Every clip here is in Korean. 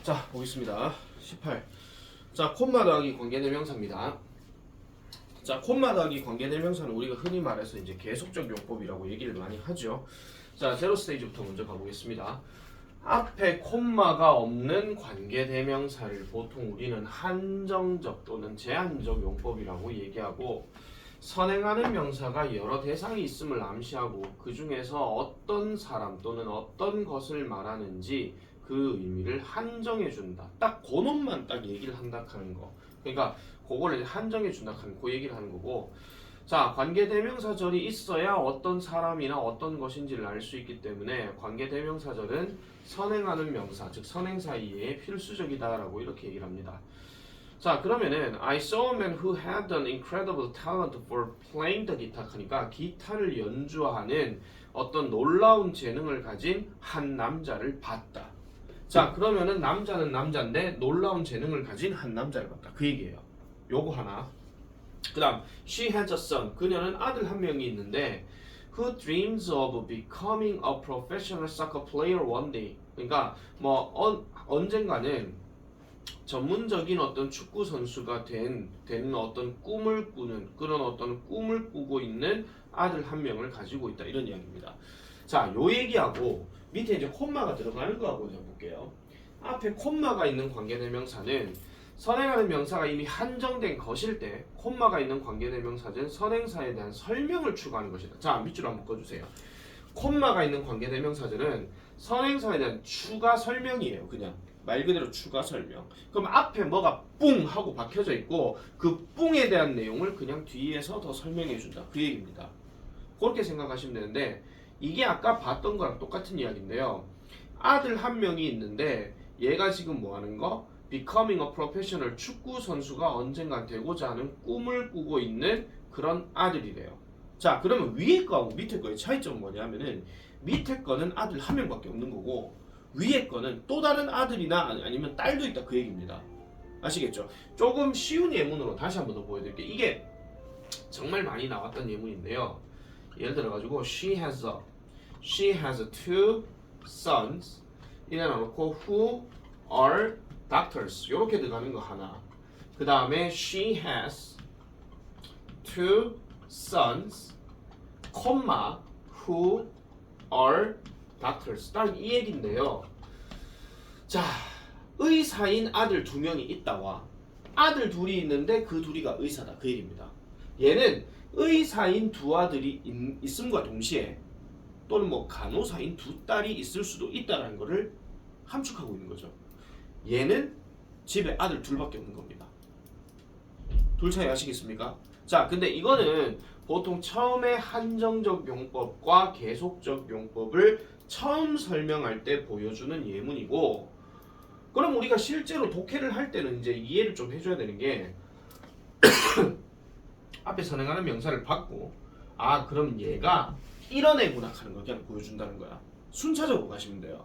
자, 보겠습니다. 18. 자, 콤마 더하기 관계대명사입니다. 자, 콤마 더하기 관계대명사는 우리가 흔히 말해서 이제 계속적 용법이라고 얘기를 많이 하죠. 자, 제로 스테이지부터 먼저 가보겠습니다. 앞에 콤마가 없는 관계대명사를 보통 우리는 한정적 또는 제한적 용법이라고 얘기하고, 선행하는 명사가 여러 대상이 있음을 암시하고 그 중에서 어떤 사람 또는 어떤 것을 말하는지 그 의미를 한정해 준다. 딱 그놈만 딱 얘기를 한다 하는 거. 그러니까 그거를 한정해 준다 하는 그 얘기를 하는 거고. 자, 관계대명사절이 있어야 어떤 사람이나 어떤 것인지를 알 수 있기 때문에 관계대명사절은 선행하는 명사, 즉 선행사 이외에 필수적이다라고 이렇게 얘기를 합니다. 자, 그러면은 I saw a man who had an incredible talent for playing the guitar 하니까 기타를 연주하는 어떤 놀라운 재능을 가진 한 남자를 봤다. 자, 그러면은 남자는 남자인데 놀라운 재능을 가진 한 남자를 봤다. 그 얘기예요. 요거 하나. 그 다음 She has a son. 그녀는 아들 한 명이 있는데 Who dreams of becoming a professional soccer player one day. 그러니까 뭐 언젠가는 전문적인 어떤 축구 선수가 되는 어떤 꿈을 꾸는 그런 어떤 꿈을 꾸고 있는 아들 한 명을 가지고 있다, 이런 이야기입니다. 자, 요 얘기하고 밑에 이제 콤마가 들어가는 거하고 좀 볼게요. 앞에 콤마가 있는 관계대명사는 선행하는 명사가 이미 한정된 것일 때, 콤마가 있는 관계대명사는 선행사에 대한 설명을 추가하는 것이다. 자, 밑줄 한번 꺼주세요. 콤마가 있는 관계대명사들은 선행사에 대한 추가 설명이에요. 그냥 말 그대로 추가 설명. 그럼 앞에 뭐가 뿡 하고 박혀져 있고 그 뿡에 대한 내용을 그냥 뒤에서 더 설명해 준다, 그 얘기입니다. 그렇게 생각하시면 되는데, 이게 아까 봤던 거랑 똑같은 이야기인데요. 아들 한 명이 있는데 얘가 지금 뭐 하는 거? Becoming a professional, 축구 선수가 언젠간 되고자 하는 꿈을 꾸고 있는 그런 아들이래요. 자, 그러면 위에 거하고 밑에 거의 차이점은 뭐냐면은 밑에 거는 아들 한 명밖에 없는 거고 위에 거는 또 다른 아들이나 아니면 딸도 있다, 그 얘기입니다. 아시겠죠? 조금 쉬운 예문으로 다시 한번 더 보여드릴게요. 이게 정말 많이 나왔던 예문인데요. 예를 들어가지고 she has two sons 이래 놓고 who are doctors 요렇게 들어가는 거 하나. 그 다음에 she has two sons, who are doctors. 딱 이 얘기인데요. 자, 의사인 아들 두 명이 있다와 아들 둘이 있는데 그 둘이가 의사다, 그 얘기입니다. 얘는 의사인 두 아들이 있음과 동시에 또는 뭐 간호사인 두 딸이 있을 수도 있다는 것을 함축하고 있는 거죠. 얘는 집에 아들 둘밖에 없는 겁니다. 둘 차이 아시겠습니까? 자, 근데 이거는 보통 처음에 한정적 용법과 계속적 용법을 처음 설명할 때 보여주는 예문이고, 그럼 우리가 실제로 독해를 할 때는 이제 이해를 좀 해줘야 되는 게 앞에 선행하는 명사를 받고 아, 그럼 얘가 이런 애구나 하는 걸 그냥 보여준다는 거야. 순차적으로 가시면 돼요.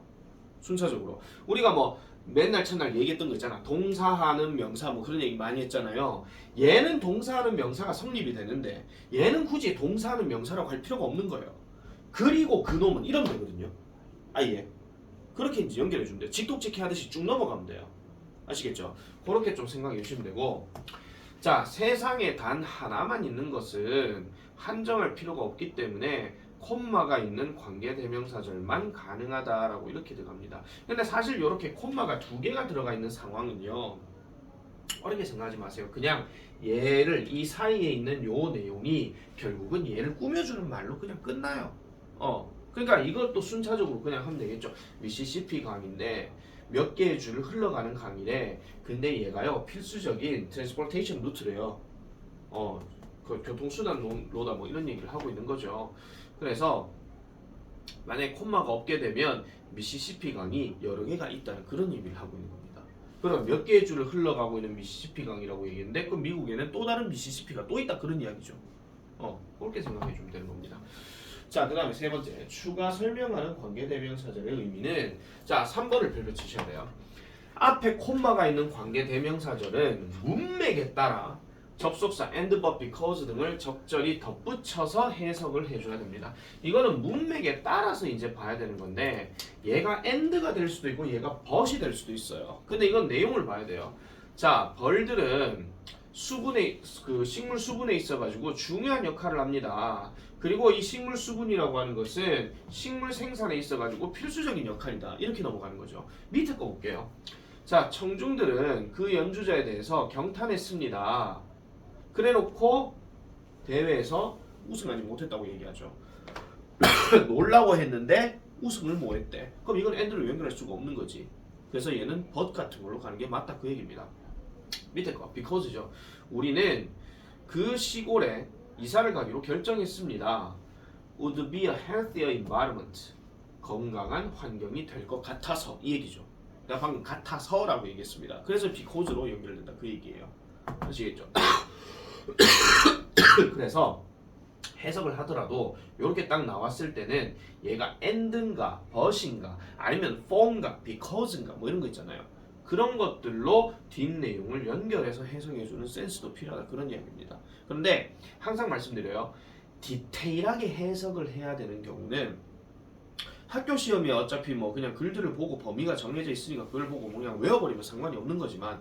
순차적으로. 우리가 뭐 맨날 첫날 얘기했던 거 있잖아. 동사하는 명사 뭐 그런 얘기 많이 했잖아요. 얘는 동사하는 명사가 성립이 되는데 얘는 굳이 동사하는 명사라고 할 필요가 없는 거예요. 그리고 그놈은 이러면 되거든요. 아예 그렇게 이제 연결해 주면 돼요. 직독직해 하듯이 쭉 넘어가면 돼요. 아시겠죠? 그렇게 좀 생각해 주시면 되고, 자, 세상에 단 하나만 있는 것은 한정할 필요가 없기 때문에 콤마가 있는 관계대명사절만 가능하다라고 이렇게 들어갑니다. 근데 사실 이렇게 콤마가 두 개가 들어가 있는 상황은요, 어렵게 생각하지 마세요. 그냥 얘를 이 사이에 있는 요 내용이 결국은 얘를 꾸며주는 말로 그냥 끝나요. 그러니까 이것도 순차적으로 그냥 하면 되겠죠. 미시시피 강인데 몇 개의 줄을 흘러가는 강이래. 근데 얘가요 필수적인 트랜스포테이션 루트래요. 그 교통수단로다 뭐 이런 얘기를 하고 있는 거죠. 그래서 만약에 콤마가 없게 되면 미시시피 강이 여러 개가 있다는 그런 의미를 하고 있는 겁니다. 그럼 몇 개의 줄을 흘러가고 있는 미시시피 강이라고 얘기했는데 그 미국에는 또 다른 미시시피가 또 있다, 그런 이야기죠. 그렇게 생각해 주면 되는 겁니다. 자, 그 다음에 세 번째, 추가 설명하는 관계대명사절의 의미는, 자, 3번을 별표 치셔야 돼요. 앞에 콤마가 있는 관계대명사절은 문맥에 따라 접속사 and but because 등을 적절히 덧붙여서 해석을 해줘야 됩니다. 이거는 문맥에 따라서 이제 봐야 되는 건데 얘가 and가 될 수도 있고 얘가 but이 될 수도 있어요. 근데 이건 내용을 봐야 돼요. 자, 벌들은 수분에 그 식물 수분에 있어가지고 중요한 역할을 합니다. 그리고 이 식물 수분이라고 하는 것은 식물 생산에 있어가지고 필수적인 역할이다. 이렇게 넘어가는 거죠. 밑에 거 볼게요. 자, 청중들은 그 연주자에 대해서 경탄했습니다. 그래놓고 대회에서 우승하지 못했다고 얘기하죠. 놀라고 했는데 우승을 못했대. 그럼 이건 and를 연결할 수가 없는 거지. 그래서 얘는 but 같은 걸로 가는 게 맞다 그 얘기입니다. 밑에 거 because죠. 우리는 그 시골에 이사를 가기로 결정했습니다. Would be a healthier environment. 건강한 환경이 될 것 같아서 이 얘기죠. 내가 방금 같아서라고 얘기했습니다. 그래서 because로 연결된다 그 얘기예요. 아시겠죠? 그래서 해석을 하더라도 이렇게 딱 나왔을 때는 얘가 and인가 but인가 아니면 for인가 because인가 뭐 이런 거 있잖아요. 그런 것들로 뒷내용을 연결해서 해석해주는 센스도 필요하다 그런 이야기입니다. 그런데 항상 말씀드려요. 디테일하게 해석을 해야 되는 경우는 학교 시험에 어차피 뭐 그냥 글들을 보고 범위가 정해져 있으니까 그걸 보고 그냥 외워버리면 상관이 없는 거지만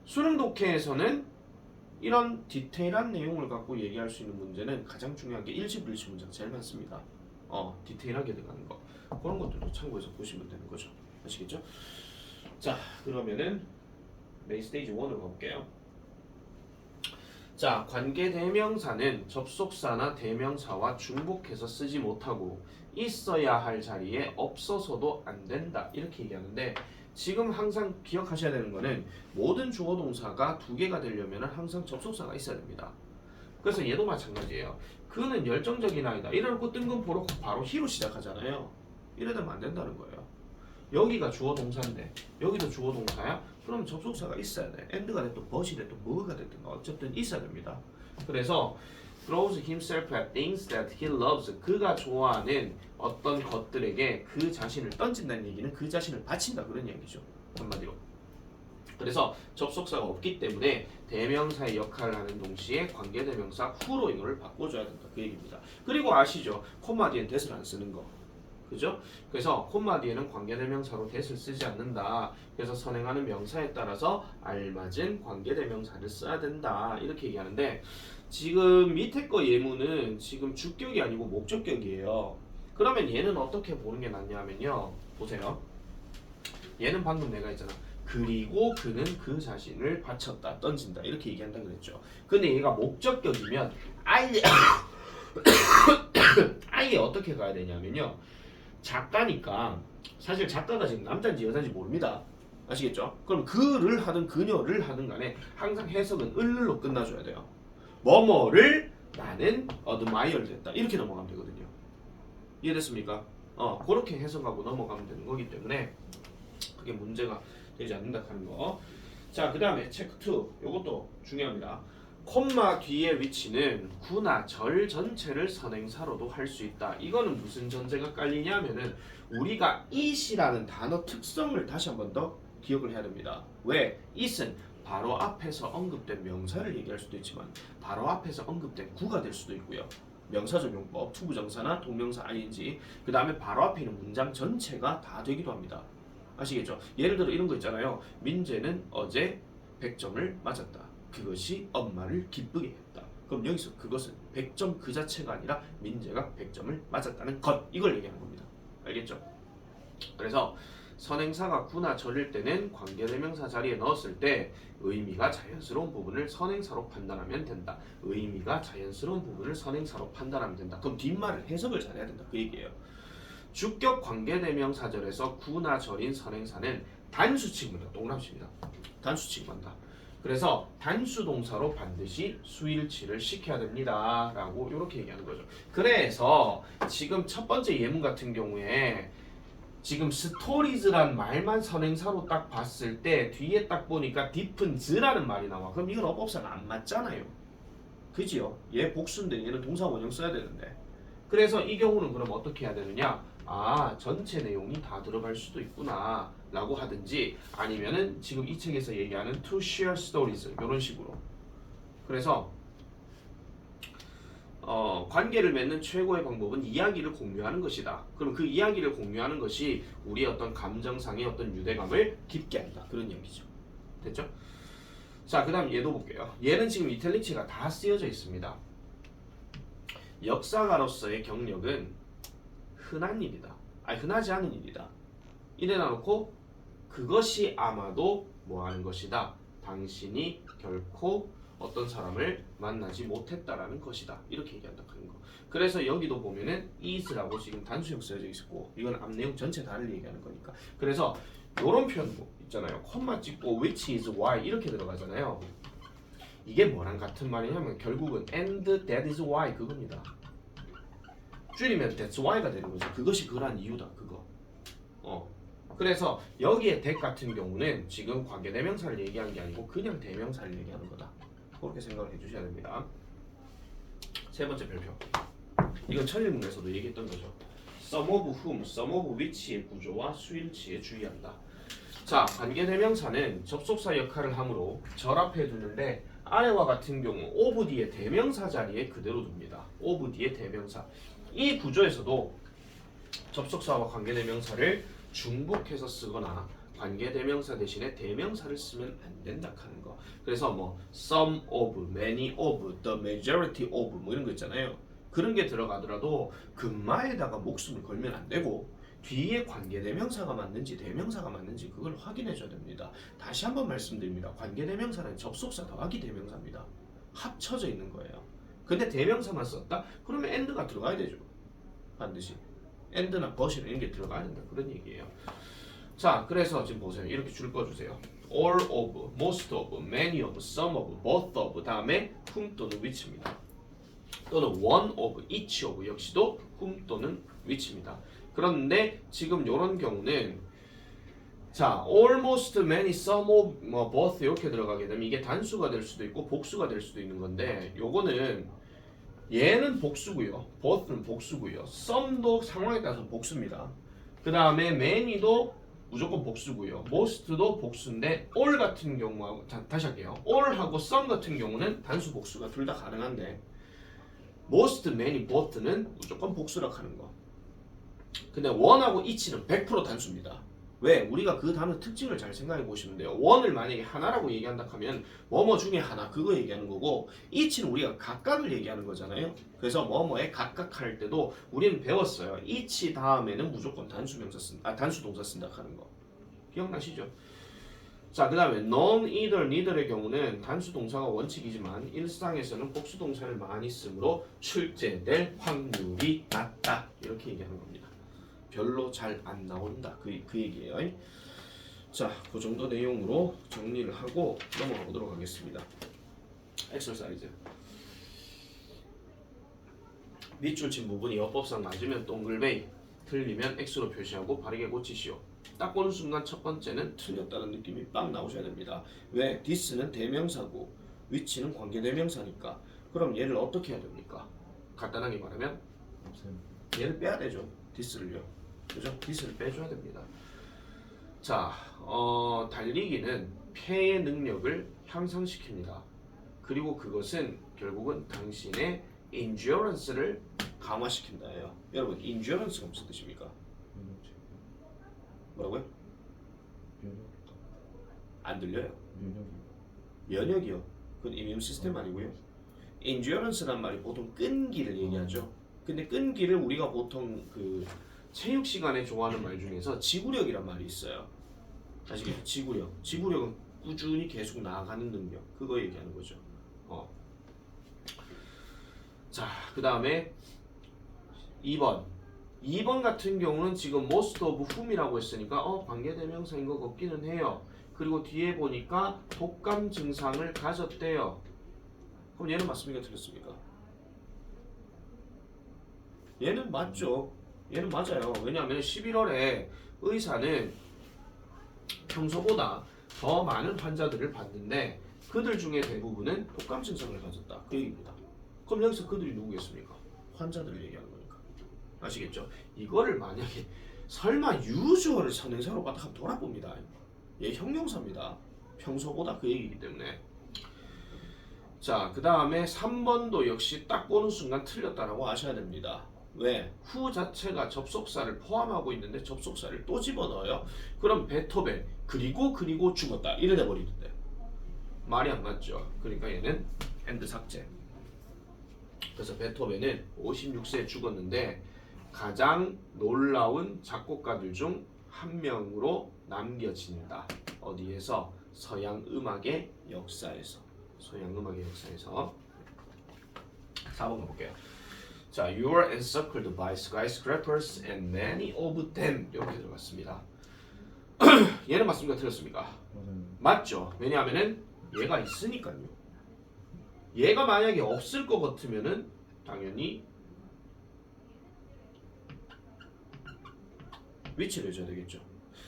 수능 독해에서는 이런 디테일한 내용을 갖고 얘기할 수 있는 문제는 가장 중요한 게 일치불일치 문제가 제일 많습니다. 디테일하게 들어가는 거 그런 것들도 참고해서 보시면 되는 거죠. 아시겠죠? 자, 그러면은 메인 스테이지 1으로 가볼게요. 자, 관계대명사는 접속사나 대명사와 중복해서 쓰지 못하고 있어야 할 자리에 없어서도 안 된다 이렇게 얘기하는데 지금 항상 기억하셔야 되는 거는 모든 주어 동사가 두 개가 되려면 항상 접속사가 있어야 됩니다. 그래서 얘도 마찬가지예요. 그는 열정적인 아이다. 이래놓고 뜬금포로 바로 he로 시작하잖아요. 이래 되면 안 된다는 거예요. 여기가 주어 동사인데 여기도 주어 동사야? 그럼 접속사가 있어야 돼. and가 됐든 but이 됐든 뭐가 됐든 어쨌든 있어야 됩니다. 그래서 throws himself at things that he loves. 그가 좋아하는 어떤 것들에게 그 자신을 던진다는 얘기는 그 자신을 바친다 그런 얘기죠. 한마디로. 그래서 접속사가 없기 때문에 대명사의 역할을 하는 동시에 관계대명사 후로 이거를 바꿔줘야 된다 그 얘기입니다. 그리고 아시죠? 콤마 뒤엔 that을 안 쓰는 거. 그죠? 그래서 콤마 뒤에는 관계대명사로 that을 쓰지 않는다. 그래서 선행하는 명사에 따라서 알맞은 관계대명사를 써야 된다. 이렇게 얘기하는데 지금 밑에 거 예문은 지금 주격이 아니고 목적격이에요. 그러면 얘는 어떻게 보는 게 낫냐면요. 보세요. 얘는 방금 내가 했잖아. 그리고 그는 그 자신을 바쳤다, 던진다 이렇게 얘기한다 그랬죠. 근데 얘가 목적격이면 아예 아예 어떻게 가야 되냐면요. 작가니까 사실 작가가 지금 남자인지 여자인지 모릅니다. 아시겠죠? 그럼 그를 하든 그녀를 하든 간에 항상 해석은 을로 끝나줘야 돼요. 뭐뭐를 나는 admire 됐다 이렇게 넘어가면 되거든요. 이해됐습니까? 그렇게 해석하고 넘어가면 되는 거기 때문에 그게 문제가 되지 않는다 하는 거. 자, 그 다음에 체크 2 이것도 중요합니다. 콤마 뒤의 위치는 구나 절 전체를 선행사로도 할 수 있다. 이거는 무슨 전제가 깔리냐면은 우리가 it이라는 단어 특성을 다시 한 번 더 기억을 해야 됩니다. 왜? it은 바로 앞에서 언급된 명사를 얘기할 수도 있지만 바로 앞에서 언급된 구가 될 수도 있고요. 명사적 용법, 투부정사나 동명사 ing 그 다음에 바로 앞에 있는 문장 전체가 다 되기도 합니다. 아시겠죠? 예를 들어 이런 거 있잖아요. 민재는 어제 100점을 맞았다. 그것이 엄마를 기쁘게 했다. 그럼 여기서 그것은 100점 그 자체가 아니라 민재가 100점을 맞았다는 것 이걸 얘기하는 겁니다. 알겠죠? 그래서 선행사가 구나 절일 때는 관계대명사 자리에 넣었을 때 의미가 자연스러운 부분을 선행사로 판단하면 된다. 의미가 자연스러운 부분을 선행사로 판단하면 된다. 그럼 뒷말을 해석을 잘해야 된다. 그 얘기예요. 주격 관계대명사절에서 구나 절인 선행사는 단수칭입니다. 동그라미입니다. 단수칭한다. 그래서 단수동사로 반드시 수일치를 시켜야 됩니다. 라고 이렇게 얘기하는 거죠. 그래서 지금 첫 번째 예문 같은 경우에 지금 스토리즈란 말만 선행사로 딱 봤을 때 뒤에 딱 보니까 디픈즈라는 말이 나와. 그럼 이건 어법상 안 맞잖아요. 그지요? 얘 복수인데 얘는 동사 원형 써야 되는데. 그래서 이 경우는 그럼 어떻게 해야 되느냐? 전체 내용이 다 들어갈 수도 있구나 라고 하든지 아니면은 지금 이 책에서 얘기하는 to share stories 이런 식으로 그래서 관계를 맺는 최고의 방법은 이야기를 공유하는 것이다. 그럼 그 이야기를 공유하는 것이 우리의 어떤 감정상의 어떤 유대감을 깊게 한다. 그런 얘기죠. 됐죠? 자, 그 다음 얘도 볼게요. 얘는 지금 이탈리치가 다 쓰여져 있습니다. 역사가로서의 경력은 흔한 일이다. 아니, 흔하지 않은 일이다. 이래놔 놓고 그것이 아마도 뭐 하는 것이다. 당신이 결코 어떤 사람을 만나지 못했다라는 것이다. 이렇게 얘기한다 하는 거. 그래서 여기도 보면은 is라고 지금 단수형 쓰여져 있고 이건 앞 내용 전체 다를 얘기하는 거니까. 그래서 요런 표현 있잖아요. 콤마 찍고 which is why 이렇게 들어가잖아요. 이게 뭐랑 같은 말이냐면 결국은 and that is why 그겁니다. 줄이면 that's why가 되는 거죠. 그것이 그러한 이유다. 그거. 그래서 여기에 that 같은 경우는 지금 관계대명사를 얘기한 게 아니고 그냥 대명사를 얘기하는 거다. 그렇게 생각을 해주셔야 됩니다. 세 번째 별표. 이건 천일문에서도 얘기했던 거죠. some of whom, some of which의 구조와 수일치에 주의한다. 자, 관계대명사는 접속사 역할을 하므로 결합해 두는데 아래와 같은 경우 of 뒤에 대명사 자리에 그대로 둡니다. of 뒤에 대명사. 이 구조에서도 접속사와 관계대명사를 중복해서 쓰거나 관계대명사 대신에 대명사를 쓰면 안 된다 하는 거. 그래서 뭐 some of, many of, the majority of 뭐 이런 거 있잖아요. 그런 게 들어가더라도 근마에다가 목숨을 걸면 안 되고 뒤에 관계대명사가 맞는지 대명사가 맞는지 그걸 확인해 줘야 됩니다. 다시 한번 말씀드립니다. 관계대명사는 접속사 더하기 대명사입니다. 합쳐져 있는 거예요. 근데 대명사만 썼다? 그러면 and가 들어가야 되죠. 반드시. and나 but이나 이런 게 들어가야 된다. 그런 얘기예요. 자, 그래서 지금 보세요. 이렇게 줄 꺼주세요. all of, most of, many of, some of, both of 다음에 whom 또는 which입니다. 또는 one of, each of 역시도 whom 또는 which입니다. 그런데 지금 이런 경우는 자, almost, many, some of, 뭐 both 이렇게 들어가게 되면 이게 단수가 될 수도 있고 복수가 될 수도 있는 건데 요거는 얘는 복수고요. both는 복수고요. some도 상황에 따라서 복수입니다. 그 다음에 many도 무조건 복수고요. most도 복수인데 all 같은 경우하고 다시 할게요. all하고 some 같은 경우는 단수 복수가 둘 다 가능한데 most, many, both는 무조건 복수라 하는 거. 근데 one하고 each는 100% 단수입니다. 왜? 우리가 그 단어 특징을 잘 생각해 보시면 돼요. one을 만약에 하나라고 얘기한다 하면 뭐뭐 중에 하나 그거 얘기하는 거고 each는 우리가 각각을 얘기하는 거잖아요. 그래서 뭐뭐에 각각 할 때도 우리는 배웠어요. each 다음에는 무조건 단수 동사 쓴다 하는 거. 기억나시죠? 자, 그 다음에 none, either, neither의 경우는 단수 동사가 원칙이지만 일상에서는 복수 동사를 많이 쓰므로 출제될 확률이 낮다. 이렇게 얘기하는 겁니다. 별로 잘 안 나온다. 그 얘기예요. 자, 그 정도 내용으로 정리를 하고 넘어가 보도록 하겠습니다. 엑서사이즈. 밑줄 친 부분이 여법상 맞으면 동글베이, 틀리면 X로 표시하고 바르게 고치시오. 딱 보는 순간 첫 번째는 틀렸다는 느낌이 빡 나오셔야 됩니다. 왜? this는 대명사고 which는 관계대명사니까. 그럼 얘를 어떻게 해야 됩니까? 간단하게 말하면 얘를 빼야 되죠. this를요. 그죠? this를 빼줘야 됩니다. 자, 달리기는 폐의 능력을 향상시킵니다. 그리고 그것은 결국은 당신의 endurance를 강화시킨다예요. 여러분, endurance가 무슨 뜻입니까? 뭐라고요? 안 들려요? 면역이요. 그건 이뮨 시스템 아니고요. endurance란 말이 보통 끈기를 얘기하죠. 근데 끈기를 우리가 보통 그 체육 시간에 좋아하는 말 중에서 지구력이란 말이 있어요. 아시겠죠? 지구력. 지구력은 꾸준히 계속 나아가는 능력. 그거 얘기하는 거죠. 자, 그 다음에 2번 같은 경우는 지금 most of whom이라고 했으니까 관계대명사인 것 같기는 해요. 그리고 뒤에 보니까 독감 증상을 가졌대요. 그럼 얘는 맞습니까? 틀렸습니까? 얘는 맞죠. 얘는 맞아요. 왜냐하면 11월에 의사는 평소보다 더 많은 환자들을 봤는데 그들 중에 대부분은 독감 증상을 가졌다. 그 얘기입니다. 그럼 여기서 그들이 누구겠습니까? 환자들을 얘기하는 거니까. 아시겠죠? 이거를 만약에 설마 usual을 선행사로 갖다 한번 돌아봅니다. 얘 형용사입니다. 평소보다 그 얘기이기 때문에. 자, 그 다음에 3번도 역시 딱 보는 순간 틀렸다라고 아셔야 됩니다. 왜? 후 자체가 접속사를 포함하고 있는데 접속사를 또 집어넣어요. 그럼 베토벤 그리고 죽었다 이래 돼 버리는데 말이 안 맞죠. 그러니까 얘는 엔드 삭제. 그래서 베토벤은 56세에 죽었는데 가장 놀라운 작곡가들 중 한 명으로 남겨진다. 어디에서? 서양 음악의 역사에서. 서양 음악의 역사에서. 4번 가볼게요. 자, you are encircled by skyscrapers and many of them 이렇게 들어갔습니다. 얘는 맞습니까? 틀렸습니까? 맞죠. 왜냐하면은 얘가 있으니까요. 얘가 만약에 없을 것 같으면은 당연히 위치를 해줘야 되겠죠.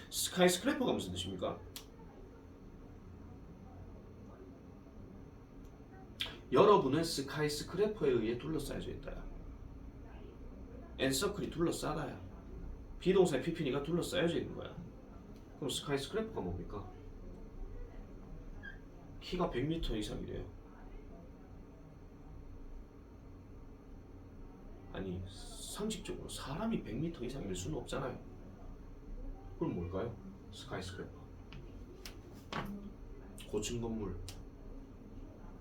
스카이스크래퍼가 무슨 뜻입니까? 여러분은 스카이스크래퍼에 의해 둘러싸여져 있다. 엔서클이 둘러싸다야. 비동사의 PP니까 둘러싸여져 있는 거야. 그럼 스카이스크래퍼가 뭡니까? 키가 100m 이상이래요. 아니 상식적으로 사람이 100m 이상일 수는 없잖아요. 그럼 뭘까요? 스카이스크래퍼. 고층 건물.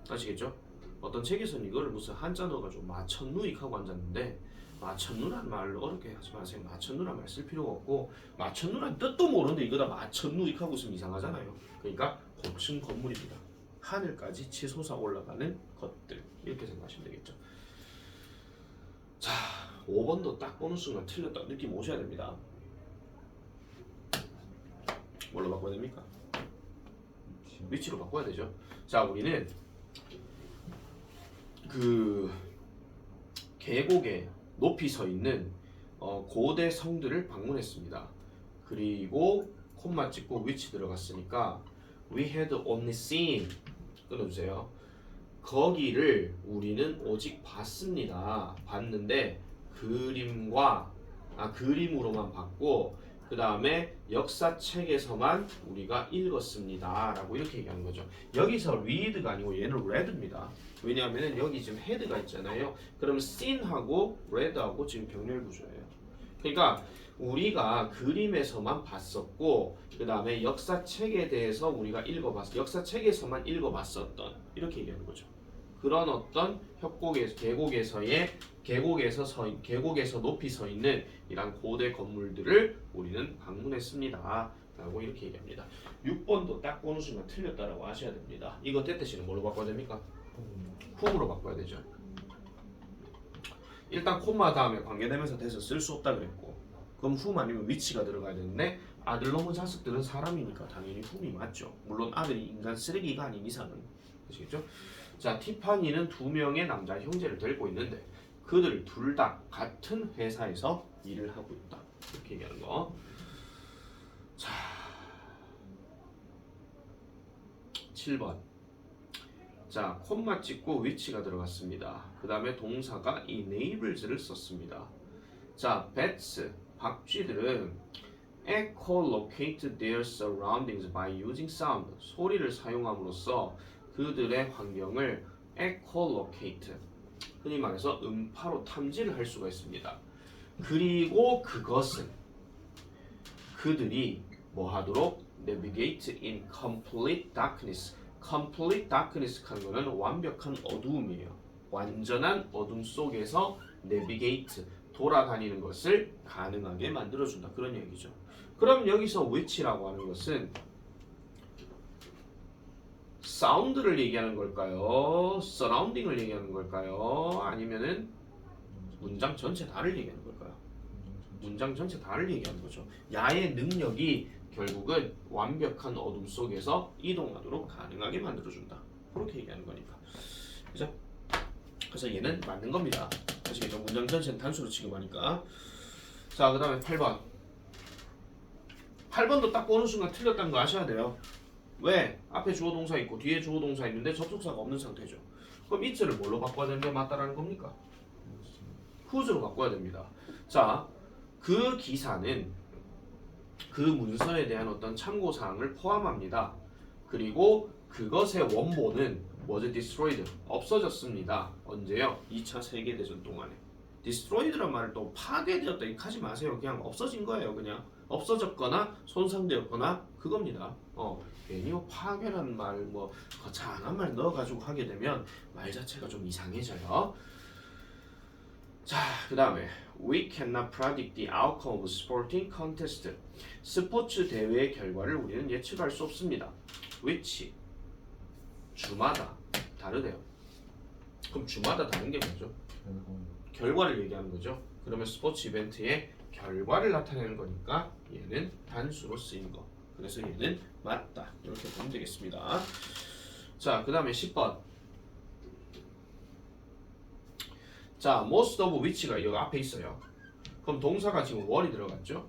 아시겠죠? 어떤 책에서는 이거를 무슨 한자 넣어가지고 마천루익하고 앉았는데 마천루란 말을 어렵게 하지 마세요. 마천루란 말 쓸 필요가 없고 마천루란 뜻도 모르는데 이거다 마천루익하고 있으면 이상하잖아요. 그러니까 고층 건물입니다. 하늘까지 치솟아 올라가는 것들 이렇게 생각하시면 되겠죠. 자, 5번도 딱 보는 순간 틀렸다 느낌 오셔야 됩니다. 뭘로 바꿔야 됩니까? 위치로 바꿔야 되죠. 자, 우리는 그 계곡에 높이 서 있는 고대 성들을 방문했습니다. 그리고 콤마 찍고 위치 들어갔으니까 we had only seen 끊어주세요. 거기를 우리는 오직 봤습니다. 봤는데 그림으로만 봤고 그 다음에 역사책에서만 우리가 읽었습니다 라고 이렇게 얘기하는 거죠. 여기서 read가 아니고 얘는 read입니다. 왜냐하면 여기 지금 head가 있잖아요. 그럼 seen하고 read하고 지금 병렬 구조예요. 그러니까 우리가 그림에서만 봤었고 그 다음에 역사책에 대해서 우리가 역사책에서만 읽어봤었던 이렇게 얘기하는 거죠. 그런 어떤 계곡에서 높이 서 있는 이런 고대 건물들을 우리는 방문했습니다 라고 이렇게 얘기합니다. 6번도 딱 보는 순간 틀렸다라고 하셔야 됩니다. 이거 때때시는 뭘로 바꿔야 됩니까? whom으로 바꿔야 되죠. 일단 콤마 다음에 관계대명사 돼서 쓸 수 없다 그랬고 그럼 whom 아니면 which가 들어가야 되는데 아들놈의 자식들은 사람이니까 당연히 whom이 맞죠. 물론 아들이 인간 쓰레기가 아닌 이상은. 아시겠죠? 자, 티파니는 2명의 남자 형제를 데리고 있는데 그들 둘 다 같은 회사에서 일을 하고 있다. 이렇게 얘기하는 거. 자, 7번. 자, 콤마 찍고 위치가 들어갔습니다. 그 다음에 동사가 enables를 썼습니다. 자, bats, 박쥐들은 echolocate their surroundings by using sound. 소리를 사용함으로써 그들의 환경을 echolocate, 흔히 말해서 음파로 탐지를 할 수가 있습니다. 그리고 그것은 그들이 뭐 하도록? navigate in complete darkness. complete darkness 하는 거는 완벽한 어두움이에요. 완전한 어둠 속에서 navigate, 돌아다니는 것을 가능하게 만들어준다. 그런 얘기죠. 그럼 여기서 which라고 하는 것은 사운드를 얘기하는 걸까요? 서라운딩을 얘기하는 걸까요? 아니면은 문장 전체 다를 얘기하는 걸까요? 문장 전체 다를 얘기하는 거죠. 야의 능력이 결국은 완벽한 어둠 속에서 이동하도록 가능하게 만들어준다. 그렇게 얘기하는 거니까. 그죠? 그래서 얘는 맞는 겁니다. 아시겠죠? 문장 전체는 단수로 취급하니까. 자, 그 다음에 8번. 8번도 딱 보는 순간 틀렸다는 거 아셔야 돼요. 왜? 앞에 주어 동사 있고 뒤에 주어 동사 있는데 접속사가 없는 상태죠. 그럼 it를 뭘로 바꿔야 되는 게 맞다라는 겁니까? whose로 바꿔야 됩니다. 자, 그 기사는 그 문서에 대한 어떤 참고사항을 포함합니다. 그리고 그것의 원본은 was destroyed. 없어졌습니다. 언제요? 2차 세계대전 동안에. destroyed란 말을 또 파괴되었다 이렇게 하지 마세요. 그냥 없어진 거예요. 그냥 없어졌거나 손상되었거나 그겁니다. 괜히 뭐 파괴라는 말, 뭐 거창한 말 넣어가지고 하게 되면 말 자체가 좀 이상해져요. 자, 그 다음에 We cannot predict the outcome of sporting contest. 스포츠 대회의 결과를 우리는 예측할 수 없습니다. which 주마다 다르대요. 그럼 주마다 다른 게 뭐죠? 결과를 얘기하는 거죠. 그러면 스포츠 이벤트의 결과를 나타내는 거니까 얘는 단수로 쓰인 거. 그래서 얘는 맞다. 이렇게 보면 되겠습니다. 자, 그 다음에 10번. 자, most of which가 여기 앞에 있어요. 그럼 동사가 지금 were이 들어갔죠.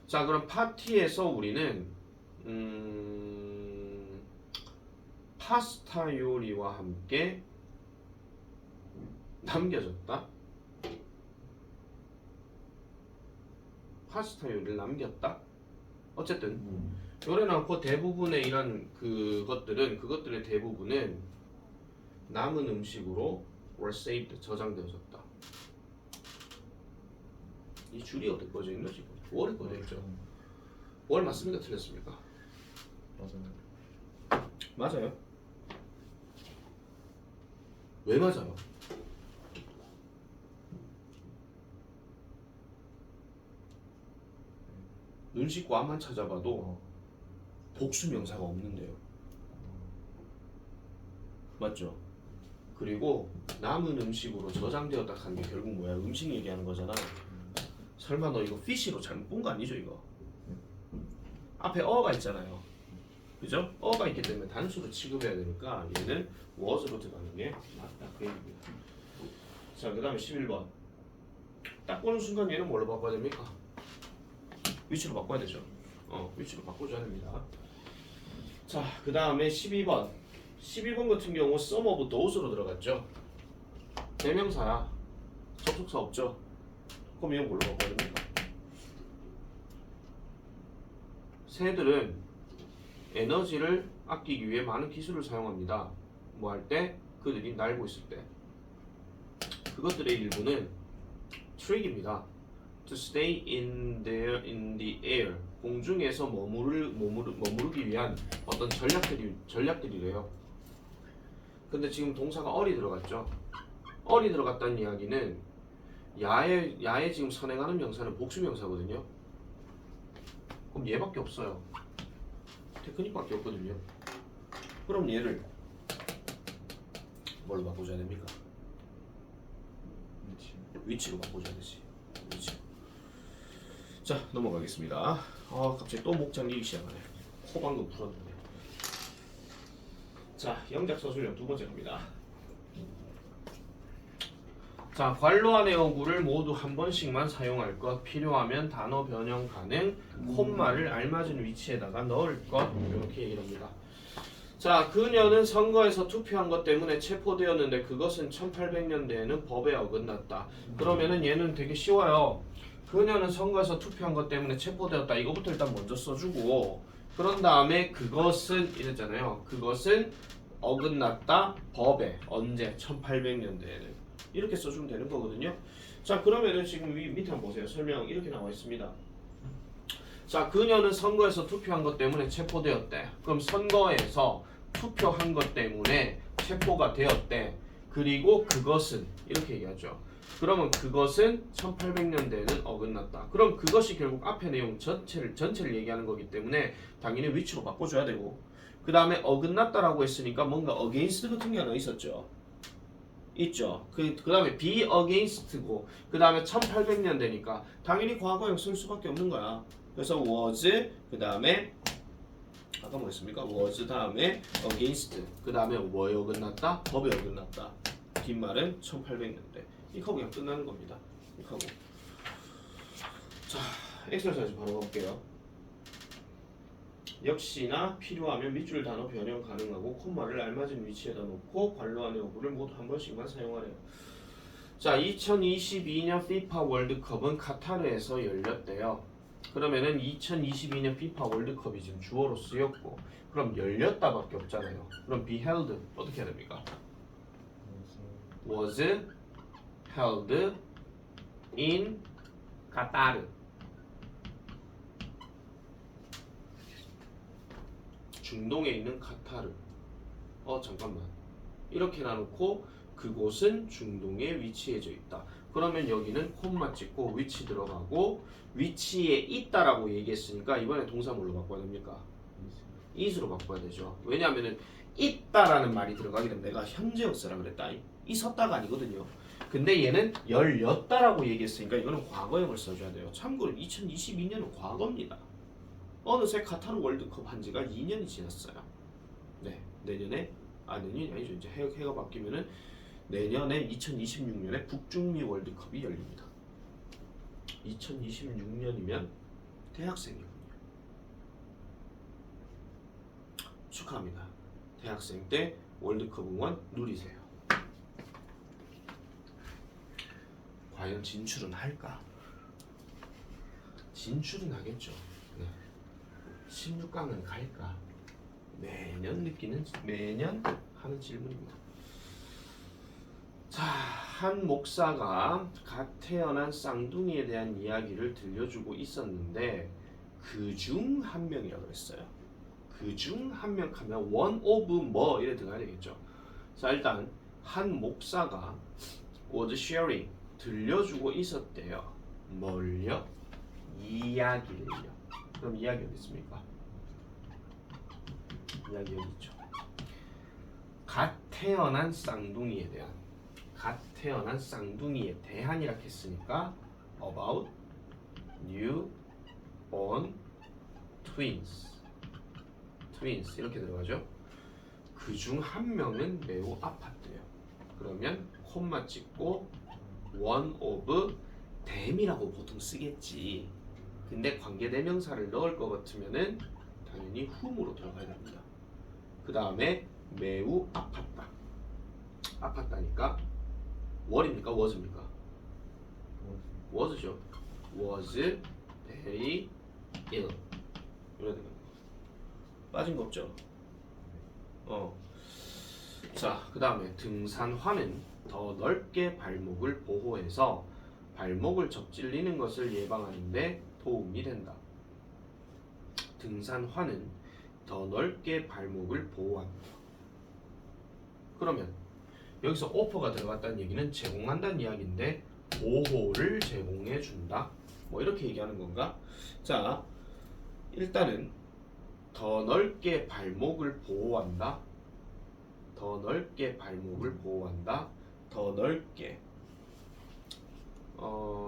자, 그럼 파티에서 우리는 파스타 요리와 함께 남겨졌다. 파스타 요리를 남겼다. 어쨌든 요래는 그 대부분의 이런 그것들의 대부분은 남은 음식으로 were saved 저장되어졌다. 이 줄이 어떻게 꺼져 있나 지금? 월이 꺼져 있죠. 월 맞습니까? 틀렸습니까? 맞아요. 맞아요. 왜 맞아요? 눈 씻고 앞만 찾아봐도 복수 명사가 없는데요. 맞죠? 그리고 남은 음식으로 저장되었다 하는 게 결국 뭐야? 음식 얘기하는 거잖아. 설마 너 이거 피시로 잘못 본 거 아니죠 이거? 앞에 어가 있잖아요. 그죠? 어가 있기 때문에 단수로 취급해야 되니까 얘는 was로 들어가는 게 맞다 그 얘기입니다. 자, 그 다음에 11번. 딱 보는 순간 얘는 뭘로 바꿔야 됩니까? 위치로 바꿔야 되죠. 위치로 바꿔줘야 됩니다. 자, 그 다음에 12번. 12번 같은 경우 some of those로 들어갔죠. 대명사야. 접속사 없죠. 그럼 이건 뭘로 바꿔야 됩니까? 새들은 에너지를 아끼기 위해 많은 기술을 사용합니다. 뭐 할 때? 그들이 날고 있을 때. 그것들의 일부는 트릭입니다. To stay in the air. 공중에서 머무르기 위한 어떤 전략들이래요. 근데 지금 동사가 어리 들어갔죠. 어리 들어갔다는 이야기는 야에 지금 선행하는 명사는 복수 명사거든요. 그럼 얘밖에 없어요. 테크닉밖에 없거든요. 그럼 얘를 뭘로 바꿔줘야 됩니까? 위치로 바꿔줘야 되지. 위치. 자, 넘어가겠습니다. 갑자기 또 목 잠기기 시작하네. 코 방금 풀었는데. 자, 영작 서술형 두 번째 갑니다. 자, 관로와 내어구를 모두 한 번씩만 사용할 것. 필요하면 단어 변형 가능. 콤마를 알맞은 위치에다가 넣을 것. 이렇게 얘기를 합니다. 자, 그녀는 선거에서 투표한 것 때문에 체포되었는데 그것은 1800년대에는 법에 어긋났다. 그러면은 얘는 되게 쉬워요. 그녀는 선거에서 투표한 것 때문에 체포되었다. 이거부터 일단 먼저 써주고, 그런 다음에 그것은 이랬잖아요. 그것은 어긋났다 법에. 언제? 1800년대에는. 이렇게 써주면 되는 거거든요. 자, 그러면은 지금 밑에 한번 보세요. 설명 이렇게 나와 있습니다. 자, 그녀는 선거에서 투표한 것 때문에 체포되었대. 그럼 선거에서 투표한 것 때문에 체포가 되었대. 그리고 그것은 이렇게 얘기하죠. 그러면 그것은 1800년대에는 어긋났다. 그럼 그것이 결국 앞의 내용 전체를 얘기하는 거기 때문에 당연히 위치로 바꿔줘야 되고, 그 다음에 어긋났다라고 했으니까 뭔가 against 같은 게 하나 있었죠. 있죠. 그 다음에 be against고, 그 다음에 1800년대니까 당연히 과거형 쓸 수밖에 없는 거야. 그래서 was, 그 다음에 아까 뭐 했습니까? was 다음에 against, 그 다음에 뭐에 어긋났다? 법에 어긋났다. 뒷말은 1800년대. 이거 그냥 끝나는 겁니다. 이거 하고. 자, 엑셀사이즈 바로 가볼게요. 역시나 필요하면 밑줄 단어 변형 가능하고 콤마를 알맞은 위치에다 놓고 관로 안에 어구를 모두 한 번씩만 사용하래요. 자, 2022년 FIFA 월드컵은 카타르에서 열렸대요. 그러면은 2022년 FIFA 월드컵이 지금 주어로 쓰였고, 그럼 열렸다밖에 없잖아요. 그럼 beheld 어떻게 해야 됩니까? was held in 카타르. 중동에 있는 카타르. 잠깐만. 이렇게 나놓고 그곳은 중동에 위치해져 있다. 그러면 여기는 콤마 찍고 위치 들어가고 위치에 있다라고 얘기했으니까 이번에 동사 뭘로 바꿔야 됩니까? is로 바꿔야 되죠. 왜냐하면 있다라는 말이 들어가게 되면 내가 현재였어라 그랬다. 있었다가 아니거든요. 근데 얘는 열렸다라고 얘기했으니까 이거는 과거형을 써줘야 돼요. 참고로 2022년은 과거입니다. 어느새 카타르 월드컵 한 지가 2년이 지났어요. 네, 내년에 내년이 아니죠. 이제 해가 바뀌면은 내년에 2026년에 북중미 월드컵이 열립니다. 2026년이면 대학생이군요. 축하합니다. 대학생 때 월드컵 응원 누리세요. 과연 진출은 할까? 진출은 하겠죠. 네. 16강은 갈까? 매년 하는 질문입니다. 자, 한 목사가 갓 태어난 쌍둥이에 대한 이야기를 들려주고 있었는데 그 중 한 명이라고 그랬어요. 그 중 한 명 하면 one of 뭐 이래 들어가야 되겠죠. 자, 일단 한 목사가 was sharing 들려주고 있었대요. 뭘요? 이야기를요. 그럼 이야기 어디 있습니까? 이야기 여기 있죠. 갓 태어난 쌍둥이에 대한 갓 태어난 쌍둥이에 대한이라 했으니까 about new born twins 이렇게 들어가죠. 그 중 한 명은 매우 아팠대요. 그러면 콤마 찍고 one of them이라고 보통 쓰겠지. 근데 관계대명사를 넣을 것 같으면은 당연히 whom으로 들어가야 됩니다. 그 다음에 매우 아팠다. 아팠다니까 what입니까? was입니까? was죠. was very ill. 이래야 되는 거. 빠진 거 없죠? 자, 그 다음에 등산화는 더 넓게 발목을 보호해서 발목을 접질리는 것을 예방하는데 도움이 된다. 등산화는 더 넓게 발목을 보호한다. 그러면 여기서 오퍼가 들어갔다는 얘기는 제공한다는 이야기인데 보호를 제공해 준다. 뭐 이렇게 얘기하는 건가? 자, 일단은 더 넓게 발목을 보호한다. 더 넓게 발목을 보호한다. 더 넓게.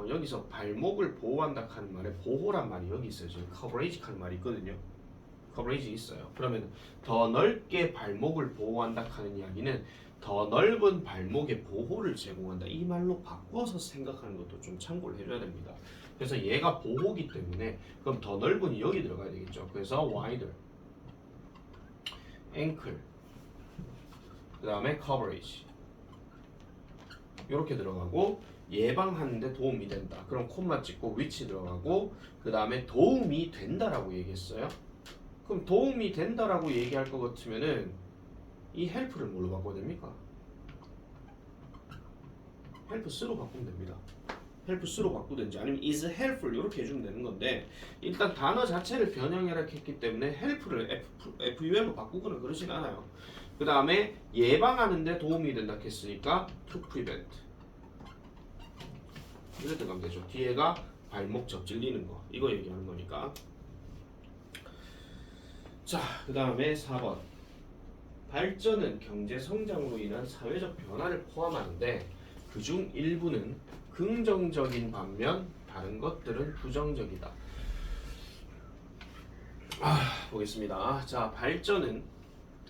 여기서 발목을 보호한다 하는 말에 보호란 말이 여기 있어요. 지금 coverage 하는 말이 있거든요. coverage 있어요. 그러면 더 넓게 발목을 보호한다 하는 이야기는 더 넓은 발목의 보호를 제공한다. 이 말로 바꿔서 생각하는 것도 좀 참고를 해줘야 됩니다. 그래서 얘가 보호기 때문에 그럼 더 넓은이 여기 들어가야 되겠죠. 그래서 wider, ankle, 그 다음에 coverage 이렇게 들어가고 예방하는데 도움이 된다. 그럼 콤마 찍고 위치 들어가고 그 다음에 도움이 된다라고 얘기했어요. 그럼 도움이 된다라고 얘기할 것 같으면은 이 help를 뭘로 바꿔야 됩니까? help 쓰로 바꾸면 됩니다. help 쓰로 바꾸든지 아니면 is helpful 이렇게 해주면 되는 건데 일단 단어 자체를 변형해라 했기 때문에 help를 FUL로 바꾸거나 그러진 않아요. 그 다음에 예방하는데 도움이 된다 했으니까 to prevent 이렇게 들어가면 되죠. 뒤에가 발목 접질리는 거 이거 얘기하는 거니까. 자, 그 다음에 4번 발전은 경제 성장으로 인한 사회적 변화를 포함하는데 그중 일부는 긍정적인 반면 다른 것들은 부정적이다. 보겠습니다. 자, 발전은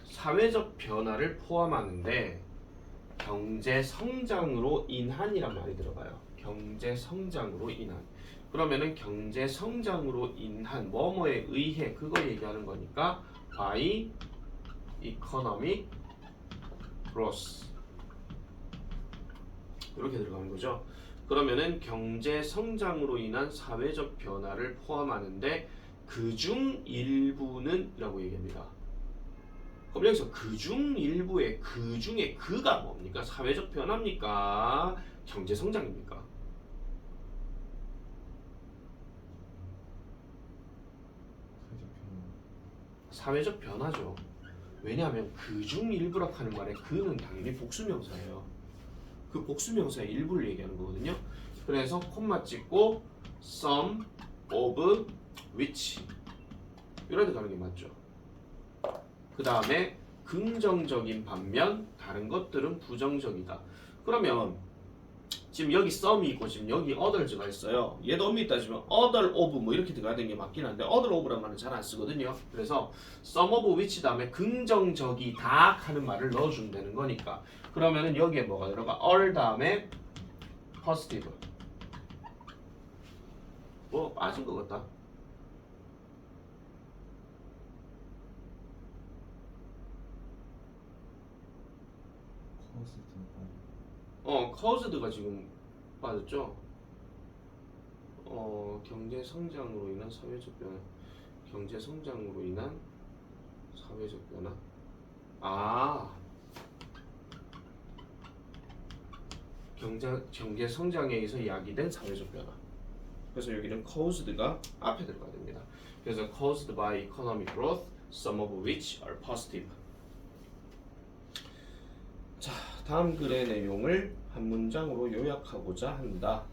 사회적 변화를 포함하는데 경제 성장으로 인한이란 말이 들어가요. 경제 성장으로 인한. 그러면은 경제 성장으로 인한 뭐뭐에 의해 그거 얘기하는 거니까 by economic growth 이렇게 들어가는 거죠. 그러면은 경제 성장으로 인한 사회적 변화를 포함하는데 그중 일부는 이라고 얘기합니다. 그럼 여기서 그중 일부의 그 중에 그가 뭡니까? 사회적 변화입니까? 경제 성장입니까? 사회적 변화죠. 왜냐하면 그중 일부라고 하는 말에 그는 당연히 복수명사예요. 그 복수명사의 일부를 얘기하는 거거든요. 그래서 콤마 찍고 some of which 이렇게 가는 게 맞죠. 그 다음에 긍정적인 반면 다른 것들은 부정적이다. 그러면 지금 여기 some이 있고 지금 여기 others가 있어요. 얘도 엄밀히 따지면 other of 뭐 이렇게 들어가야 되는 게 맞긴 한데 other of라는 말은 잘 안 쓰거든요. 그래서 some of which 다음에 긍정적이다 하는 말을 넣어주면 되는 거니까 그러면은 여기에 뭐가 들어가? all 다음에 positive 뭐 빠진 것 같다. caused가 지금 빠졌죠. 경제 성장으로 인한 사회적 변화. 경제 성장으로 인한 사회적 변화. 경제 성장에 의해서 야기된 사회적 변화. 그래서 여기는 caused가 앞에 들어가야 됩니다. 그래서 caused by economic growth, some of which are positive. 자, 다음 글의 내용을 한 문장으로 요약하고자 한다.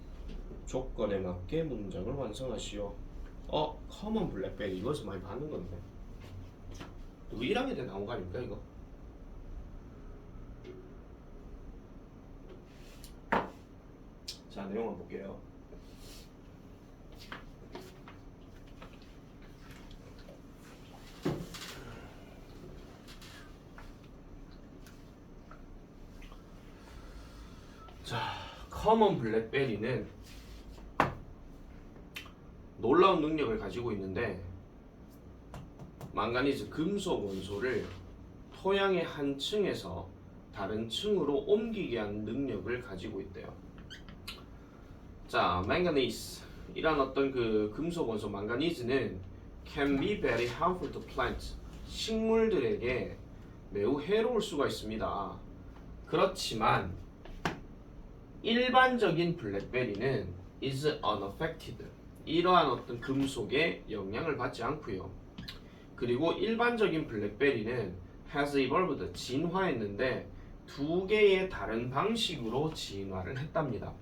조건에 맞게 문장을 완성하시오. 커먼 블랙베리 이것은 많이 받는 건데. 이거 1학년 때 나온 거 아닙니까 이거? 자, 내용 한번 볼게요. 자, 커먼 블랙베리는 놀라운 능력을 가지고 있는데 망가니즈 금속 원소를 토양의 한 층에서 다른 층으로 옮기게 하는 능력을 가지고 있대요. 자, manganese 이란 어떤 그 금속 원소 망가니즈는 can be very harmful to plants. 식물들에게 매우 해로울 수가 있습니다. 그렇지만 일반적인 블랙베리는 is unaffected. 이러한 어떤 금속에 영향을 받지 않고요. 그리고 일반적인 블랙베리는 has evolved. 진화했는데 두 개의 다른 방식으로 진화를 했답니다.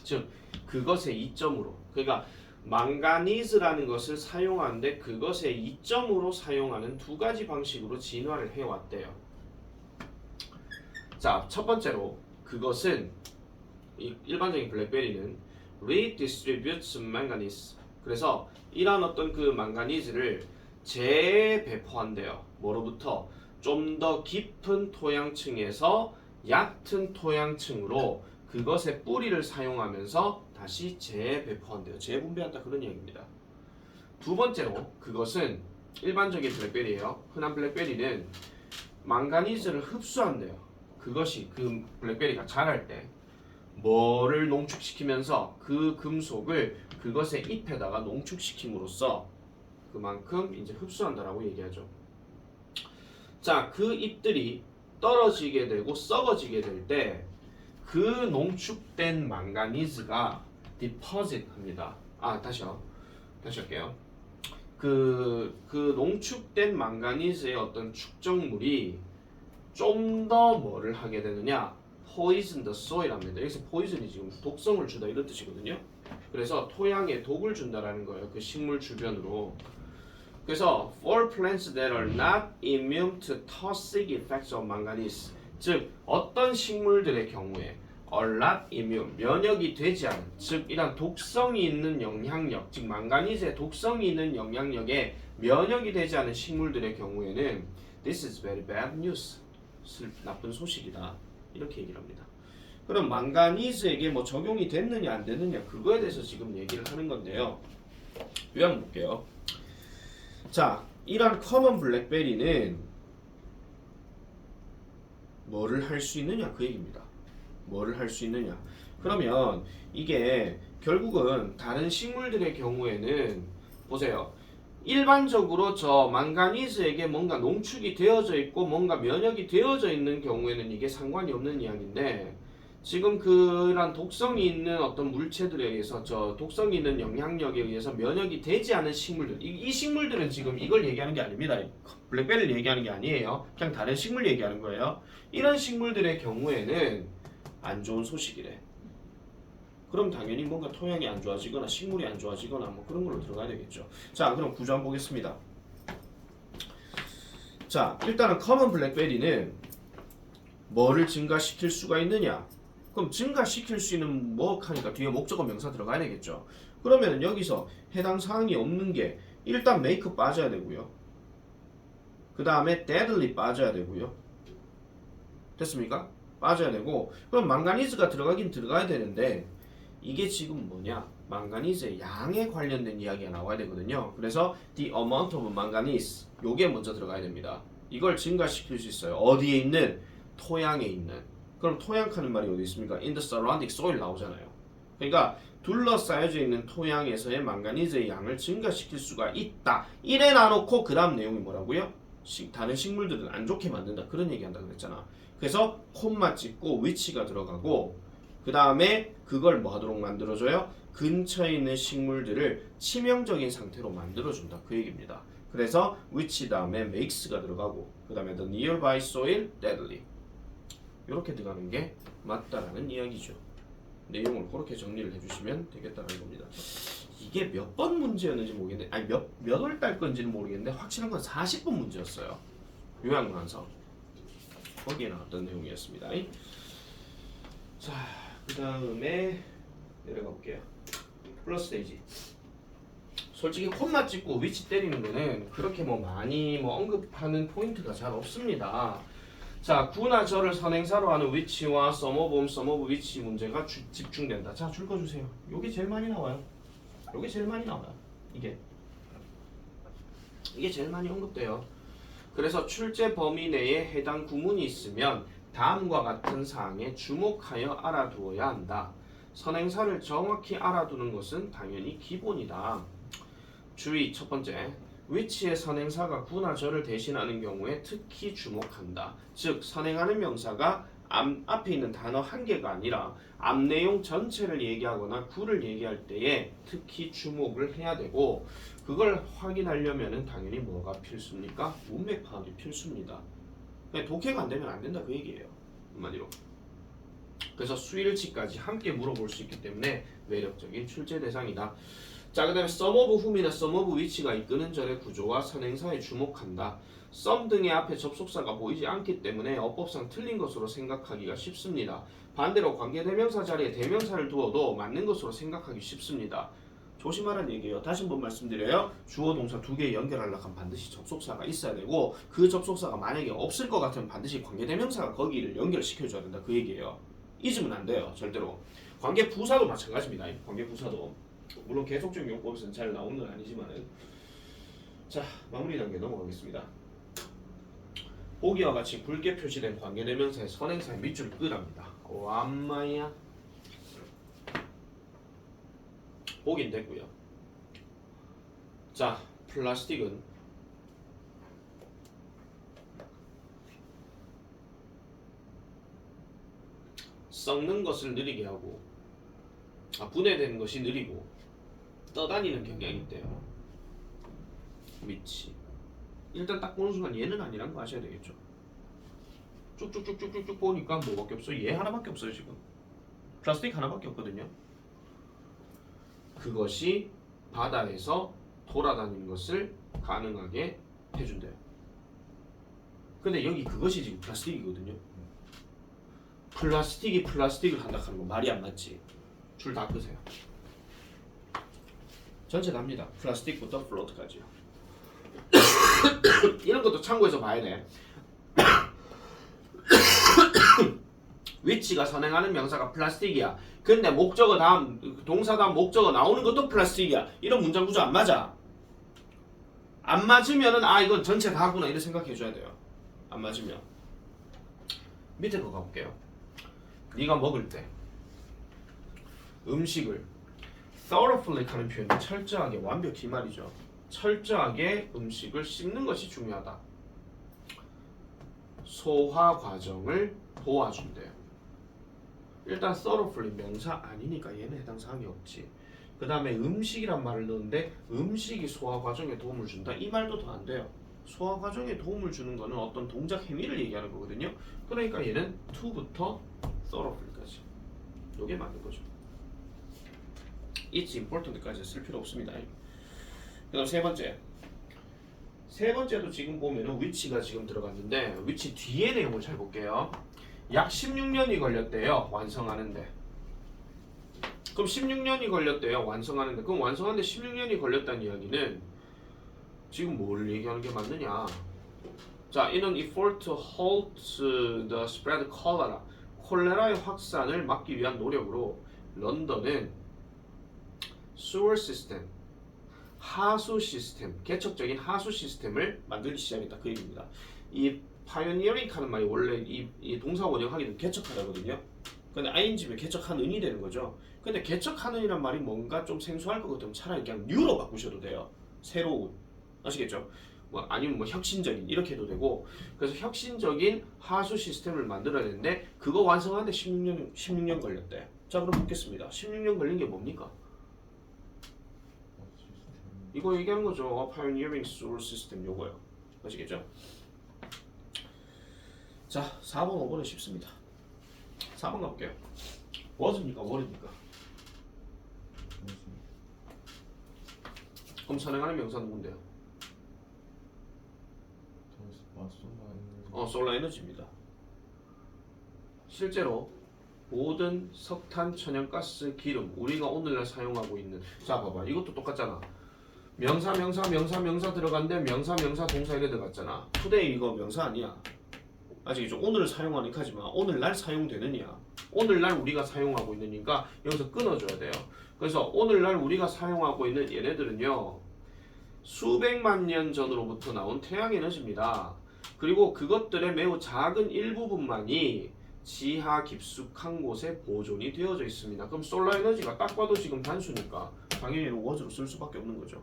즉 그것의 이점으로 그러니까 망가니즈라는 것을 사용하는데 그것의 이점으로 사용하는 두 가지 방식으로 진화를 해왔대요. 자, 첫 번째로 그것은 일반적인 블랙베리는 redistributes manganese. 그래서 이러한 어떤 그 망가니즈를 재배포한대요. 뭐로부터? 좀 더 깊은 토양층에서 얕은 토양층으로 그것의 뿌리를 사용하면서 다시 재배포한대요. 재분배한다 그런 얘기입니다. 두 번째로 그것은 일반적인 블랙베리예요. 흔한 블랙베리는 망가니즈를 흡수한대요. 그것이 그 블랙베리가 자랄 때 뭐를 농축시키면서 그 금속을 그것의 잎에다가 농축시킴으로써 그만큼 이제 흡수한다라고 얘기하죠. 자, 그 잎들이 떨어지게 되고 썩어지게 될 때 그 농축된 망가니즈가 디포짓 합니다. 다시 할게요. 그 농축된 망가니즈의 어떤 축적물이 좀 더 뭐를 하게 되느냐? poison the soil 합니다. 여기서 poison이 지금 독성을 주다 이런 뜻이거든요. 그래서 토양에 독을 준다라는 거예요. 그 식물 주변으로. 그래서 for plants that are not immune to toxic effects of manganese, 즉 어떤 식물들의 경우에 are not immune, 면역이 되지 않은, 즉 이런 독성이 있는 영향력, 즉 망가니즈의 독성이 있는 영향력에 면역이 되지 않은 식물들의 경우에는 this is very bad news, 나쁜 소식이다 이렇게 얘기를 합니다. 그럼 망가니즈에게 뭐 적용이 됐느냐 안 됐느냐 그거에 대해서 지금 얘기를 하는 건데요. 요약 볼게요. 자, 이런 커먼 블랙베리는 뭐를 할 수 있느냐 그 얘기입니다. 뭐를 할 수 있느냐. 그러면 이게 결국은 다른 식물들의 경우에는 보세요. 일반적으로 저 망가니즈에게 뭔가 농축이 되어져 있고 뭔가 면역이 되어져 있는 경우에는 이게 상관이 없는 이야기인데 지금 그런 독성이 있는 어떤 물체들에 의해서 저 독성이 있는 영향력에 의해서 면역이 되지 않은 식물들 이 식물들은 지금 이걸 얘기하는 게 아닙니다. 블랙베리를 얘기하는 게 아니에요. 그냥 다른 식물 얘기하는 거예요. 이런 식물들의 경우에는 안 좋은 소식이래. 그럼 당연히 뭔가 토양이 안 좋아지거나 식물이 안 좋아지거나 뭐 그런 걸로 들어가야 되겠죠. 자, 그럼 구조 한번 보겠습니다. 자, 일단은 커먼 블랙베리는 뭐를 증가시킬 수가 있느냐? 그럼 증가시킬 수 있는 뭐 하니까 뒤에 목적어 명사 들어가야 되겠죠. 그러면 여기서 해당 사항이 없는 게 일단 make 빠져야 되고요. 그 다음에 deadly 빠져야 되고요. 됐습니까? 빠져야 되고 그럼 망가니즈가 들어가긴 들어가야 되는데 이게 지금 뭐냐? 망가니즈의 양에 관련된 이야기가 나와야 되거든요. 그래서 the amount of manganese 요게 먼저 들어가야 됩니다. 이걸 증가시킬 수 있어요. 어디에 있는? 토양에 있는. 그럼 토양하는 말이 어디 있습니까? In the surrounding soil 나오잖아요. 그러니까 둘러싸여져 있는 토양에서의 망가니즈의 양을 증가시킬 수가 있다. 이래 놔놓고 그 다음 내용이 뭐라고요? 다른 식물들은 안 좋게 만든다. 그런 얘기한다 그랬잖아. 그래서 콤마 찍고 위치가 들어가고 그 다음에 그걸 뭐 하도록 만들어줘요? 근처에 있는 식물들을 치명적인 상태로 만들어준다. 그 얘기입니다. 그래서 which 다음에 makes가 들어가고 그 다음에 the nearby soil deadly 이렇게 들어가는 게 맞다라는 이야기죠. 내용을 그렇게 정리를 해주시면 되겠다는 겁니다. 이게 몇 번 문제였는지 모르겠는데 아니 몇 월 달 건지는 모르겠는데 확실한 건 40번 문제였어요. 요양만서 거기에 나왔던 내용이었습니다. 자, 그 다음에 내려가 볼게요. 플러스 스테이지. 솔직히 콤마 찍고 위치 때리는 거는 그렇게 뭐 많이 뭐 언급하는 포인트가 잘 없습니다. 자, 구나 절을 선행사로 하는 위치와 썸오브 위치 문제가 집중된다. 자, 줄 거주세요. 요게 제일 많이 나와요. 요게 제일 많이 나와요. 이게 제일 많이 언급돼요. 그래서 출제 범위 내에 해당 구문이 있으면 다음과 같은 사항에 주목하여 알아두어야 한다. 선행사를 정확히 알아두는 것은 당연히 기본이다. 주의 첫 번째, 위치의 선행사가 구나 절을 대신하는 경우에 특히 주목한다. 즉 선행하는 명사가 앞에 있는 단어 한 개가 아니라 앞 내용 전체를 얘기하거나 구를 얘기할 때에 특히 주목을 해야 되고 그걸 확인하려면 당연히 뭐가 필수입니까? 문맥 파악이 필수입니다. 그냥 독해가 안 되면 안 된다 그 얘기예요. 한마디로. 그래서 수일치까지 함께 물어볼 수 있기 때문에 매력적인 출제 대상이다. 자, 그 다음에 some of whom이나 some of which가 이끄는 절의 구조와 선행사에 주목한다. some 등의 앞에 접속사가 보이지 않기 때문에 어법상 틀린 것으로 생각하기가 쉽습니다. 반대로 관계대명사 자리에 대명사를 두어도 맞는 것으로 생각하기 쉽습니다. 조심하라는 얘기예요. 다시 한번 말씀드려요. 주어 동사 두 개 연결하려고 하면 반드시 접속사가 있어야 되고 그 접속사가 만약에 없을 것 같으면 반드시 관계대명사가 거기를 연결시켜줘야 된다 그 얘기예요. 잊으면 안 돼요. 절대로. 관계부사도 마찬가지입니다. 관계부사도. 물론 계속적인 용법에서는 잘 나오는 건 아니지만은. 자, 마무리 단계 넘어가겠습니다. 보기와 같이 굵게 표시된 관계대명사의 선행사의 밑줄 끄랍니다. 완마야. 보긴 됐고요. 자, 플라스틱은 썩는 것을 느리게 하고 분해되는 것이 느리고 떠다니는 경향이 있대요. 위치. 일단 딱 보는 순간 얘는 아니란 거 아셔야 되겠죠. 쭉쭉쭉쭉쭉 보니까 뭐밖에 없어요? 얘 하나밖에 없어요 지금. 플라스틱 하나밖에 없거든요. 그것이 바다에서 돌아다니는 것을 가능하게 해준대요. 근데 여기 그것이 지금 플라스틱이거든요. 플라스틱이 플라스틱을 한다 하는 거 말이 안 맞지. 줄 다 끄세요. 전체 답니다. 플라스틱부터 플로트까지요. 이런 것도 참고해서 봐야 돼. 위치가 선행하는 명사가 플라스틱이야. 근데 목적어 다음 동사 다음 목적어 나오는 것도 플라스틱이야. 이런 문장 구조 안 맞아. 안 맞으면은 이건 전체 다 하구나 이렇게 생각해줘야 돼요. 안 맞으면 밑에 거 가볼게요. 네가 먹을 때 음식을 thoroughly 하는 표현은 철저하게 완벽히 말이죠. 철저하게 음식을 씹는 것이 중요하다. 소화 과정을 도와준대요. 일단 thoroughly 명사 아니니까 얘는 해당 사항이 없지. 그 다음에 음식이란 말을 넣는데 음식이 소화 과정에 도움을 준다. 이 말도 더 안 돼요. 소화 과정에 도움을 주는 거는 어떤 동작 행위를 얘기하는 거거든요. 그러니까 얘는 to부터 thoroughly까지. 이게 맞는 거죠. It's important까지 쓸 필요 없습니다. 그 다음 세 번째. 세 번째도 지금 보면은 which가 지금 들어갔는데 which 뒤에 내용을 잘 볼게요. 약 16년이 걸렸대요. 완성하는데. 그럼 16년이 걸렸대요. 완성하는데. 그럼 완성하는데 16년이 걸렸다는 이야기는 지금 뭘 얘기하는 게 맞느냐? 자, in an effort to halt the spread of cholera. 콜레라의 확산을 막기 위한 노력으로 런던은 sewer system, 하수 시스템, 개척적인 하수 시스템을 만들기 시작했다. 그 얘기입니다. 이 pioneering 하는 말이 원래 이 동사 원형하기 전 개척하다거든요. 근데 ing면 개척하는이 되는 거죠. 근데 개척하는이란 말이 뭔가 좀 생소할 것 같으면 차라리 그냥 new로 바꾸셔도 돼요. 새로운. 아시겠죠? 뭐 아니면 뭐 혁신적인 이렇게 해도 되고. 그래서 혁신적인 하수 시스템을 만들어야 되는데 그거 완성하는데 16년 걸렸대. 자, 그럼 묻겠습니다. 16년 걸린 게 뭡니까? 이거 얘기하는 거죠. pioneering sewer system 요거요. 아시겠죠? 자, 4번, 5번은 쉽습니다. 4번 가볼게요. was입니까? were입니까? 그럼 선행하는 명사 누군데요? 솔라에너지입니다. 실제로 모든 석탄, 천연가스, 기름 우리가 오늘날 사용하고 있는 자 봐봐 이것도 똑같잖아. 명사 들어간데 명사 동사 이래 들어갔잖아. today 이거 명사 아니야. 아시겠죠? 오늘을 사용하니까 하지만 오늘날 사용되느냐 오늘날 우리가 사용하고 있느니까 여기서 끊어줘야 돼요. 그래서 오늘날 우리가 사용하고 있는 얘네들은요 수백만 년 전으로부터 나온 태양에너지입니다. 그리고 그것들의 매우 작은 일부분만이 지하 깊숙한 곳에 보존이 되어져 있습니다. 그럼 솔라에너지가 딱 봐도 지금 단수니까 당연히 was로 쓸 수밖에 없는 거죠.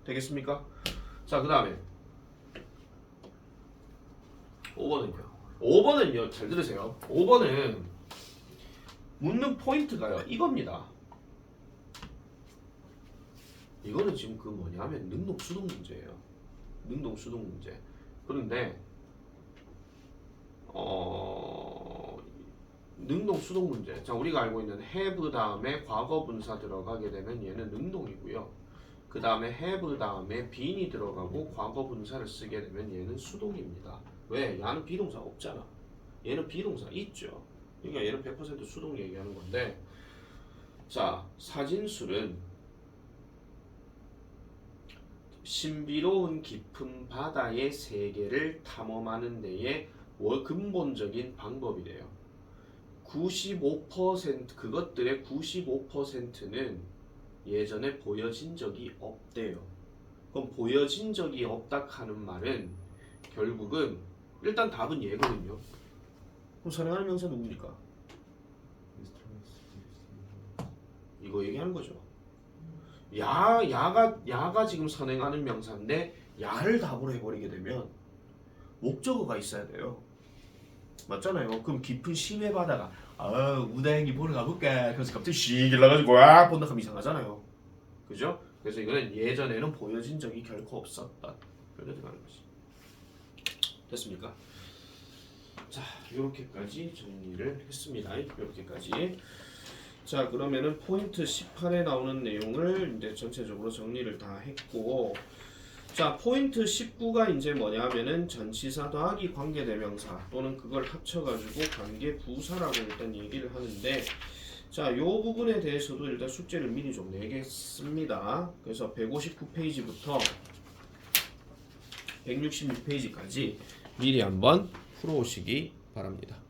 되겠습니까? 자, 그 다음에 5번은요 잘 들으세요. 5번은 묻는 포인트가요 이겁니다. 이거는 지금 그 뭐냐면 능동수동 문제예요. 능동수동 문제. 그런데 능동수동 문제. 자, 우리가 알고 있는 have 다음에 과거 분사 들어가게 되면 얘는 능동이고요. 그 다음에 have 다음에 being이 들어가고 과거 분사를 쓰게 되면 얘는 수동입니다. 왜? 얘는 비동사 없잖아. 얘는 비동사 있죠. 그러니까 얘는 100% 수동 얘기하는 건데 자, 사진술은 신비로운 깊은 바다의 세계를 탐험하는 데에 근본적인 방법이래요. 95% 그것들의 95%는 예전에 보여진 적이 없대요. 그럼 보여진 적이 없다 하는 말은 결국은 일단 답은 얘거든요. 그럼 선행하는 명사 누굽니까? 이거 얘기하는 거죠. 야가 지금 선행하는 명사인데 야를 답으로 해버리게 되면 목적어가 있어야 돼요. 맞잖아요. 그럼 깊은 심해 바다가 우다행이 보러 가볼까? 그래서 갑자기 씩 일러가지고 와 본다 하면 이상하잖아요. 그죠? 그래서 이거는 예전에는 보여진 적이 결코 없었다. 그렇게 들어가는 거지. 됐습니까? 자, 이렇게까지 정리를 했습니다. 이렇게까지. 자, 그러면은 포인트 18에 나오는 내용을 이제 전체적으로 정리를 다 했고, 자, 포인트 19가 이제 뭐냐면은 전치사 더하기 관계대명사 또는 그걸 합쳐가지고 관계부사라고 일단 얘기를 하는데, 자, 요 부분에 대해서도 일단 숙제를 미리 좀 내겠습니다. 그래서 159페이지부터 166페이지까지 미리 한번 풀어오시기 바랍니다.